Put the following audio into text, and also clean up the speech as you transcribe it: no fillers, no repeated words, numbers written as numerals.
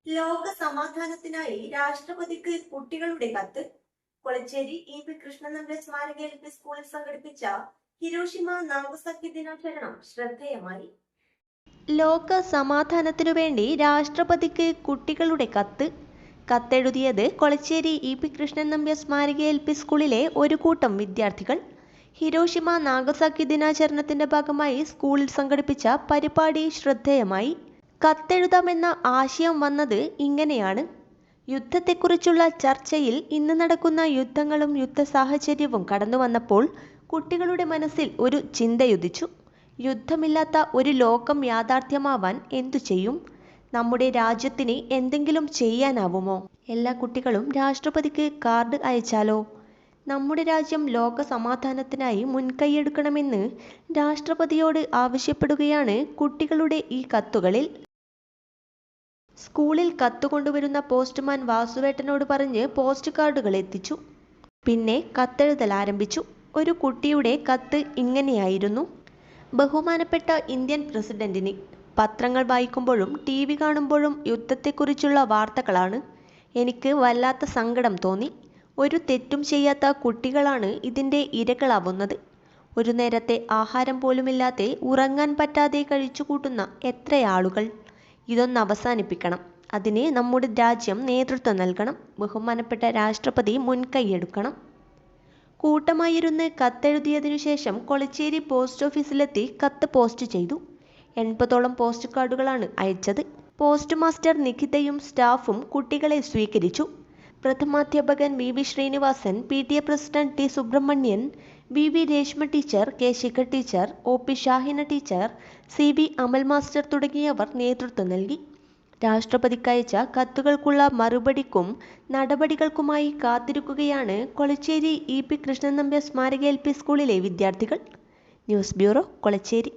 ലോക സമാധാനത്തിനായി രാഷ്ട്രപതിക്ക് കുട്ടികളുടെ കത്ത്. കൊളച്ചേരി ഇ.പി. കൃഷ്ണനന്ദ സ്മാരക എൽ.പി. സ്കൂളിൽ സംഘടിപ്പിച്ച ഹിരോഷിമ നാഗസാക്കി ദിനാചരണം ശ്രദ്ധേയമായി. ലോക സമാധാനത്തിനു വേണ്ടി രാഷ്ട്രപതിക്ക് കുട്ടികളുടെ കത്ത്. കത്തെഴുതിയത് കൊളച്ചേരി ഇ.പി. കൃഷ്ണൻ നമ്പ്യാർ സ്മാരക എൽ.പി. സ്കൂളിലെ ഒരു കൂട്ടം വിദ്യാർത്ഥികൾ. ഹിരോഷിമ നാഗസാക്കി ദിനാചരണത്തിന്റെ ഭാഗമായി സ്കൂളിൽ സംഘടിപ്പിച്ച പരിപാടി ശ്രദ്ധേയമായി. കത്തെഴുതാമെന്ന ആശയം വന്നത് ഇങ്ങനെയാണ്. യുദ്ധത്തെക്കുറിച്ചുള്ള ചർച്ചയിൽ ഇന്ന് നടക്കുന്ന യുദ്ധങ്ങളും യുദ്ധ സാഹചര്യവും കടന്നു വന്നപ്പോൾ കുട്ടികളുടെ മനസ്സിൽ ഒരു ചിന്തയുദിച്ചു. യുദ്ധമില്ലാത്ത ഒരു ലോകം യാഥാർത്ഥ്യമാവാൻ എന്തു ചെയ്യും? നമ്മുടെ രാജ്യത്തിന് എന്തെങ്കിലും ചെയ്യാനാവുമോ? എല്ലാ കുട്ടികളും രാഷ്ട്രപതിക്ക് കാർഡ് അയച്ചാലോ? നമ്മുടെ രാജ്യം ലോക സമാധാനത്തിനായി മുൻകൈയെടുക്കണമെന്ന് രാഷ്ട്രപതിയോട് ആവശ്യപ്പെടുകയാണ് കുട്ടികളുടെ ഈ കത്തുകളിൽ. സ്കൂളിൽ കത്തുകൊണ്ടുവരുന്ന പോസ്റ്റ്മാൻ വാസുവേട്ടനോട് പറഞ്ഞ് പോസ്റ്റ് കാർഡുകൾ എത്തിച്ചു. പിന്നെ കത്തെഴുതൽ ആരംഭിച്ചു. ഒരു കുട്ടിയുടെ കത്ത് ഇങ്ങനെയായിരുന്നു. ബഹുമാനപ്പെട്ട ഇന്ത്യൻ പ്രസിഡന്റിന്. പത്രങ്ങൾ വായിക്കുമ്പോഴും TV കാണുമ്പോഴും യുദ്ധത്തെക്കുറിച്ചുള്ള വാർത്തകളാണ്. എനിക്ക് വല്ലാത്ത സങ്കടം തോന്നി. ഒരു തെറ്റും ചെയ്യാത്ത കുട്ടികളാണ് ഇതിൻ്റെ ഇരകളാവുന്നത്. ഒരു നേരത്തെ ആഹാരം പോലുമില്ലാതെ ഉറങ്ങാൻ പറ്റാതെ കഴിച്ചുകൂട്ടുന്ന എത്രയാളുകൾ. ഇതൊന്ന് അവസാനിപ്പിക്കണം. അതിന് നമ്മുടെ രാജ്യം നേതൃത്വം നൽകണം. ബഹുമാനപ്പെട്ട രാഷ്ട്രപതി മുൻകൈയെടുക്കണം. കൂട്ടമായിരുന്ന് കത്തെഴുതിയതിനു ശേഷം കൊളച്ചേരി പോസ്റ്റ് ഓഫീസിലെത്തി കത്ത് പോസ്റ്റ് ചെയ്തു. 80ഓളം പോസ്റ്റ് കാർഡുകളാണ് അയച്ചത്. പോസ്റ്റ് മാസ്റ്റർ നിഖിതയും സ്റ്റാഫും കുട്ടികളെ സ്വീകരിച്ചു. പ്രഥമാധ്യാപകൻ V Srinivasan, PTA president T Subrahmanyan, V Reshma teacher, K Shikha teacher, OP Shahina teacher, CV Amal master തുടങ്ങിയവർ നേതൃത്വം നൽകി. രാഷ്ട്രപതിക്കയച്ച കത്തുകൾക്കുള്ള മറുപടിക്കും നടപടികൾക്കുമായി കാത്തിരിക്കുകയാണ് കൊളച്ചേരി ഇ.പി. കൃഷ്ണൻ നമ്പ്യാർ സ്മാരക LP സ്കൂളിലെ വിദ്യാർത്ഥികൾ. News bureau, Kolachery.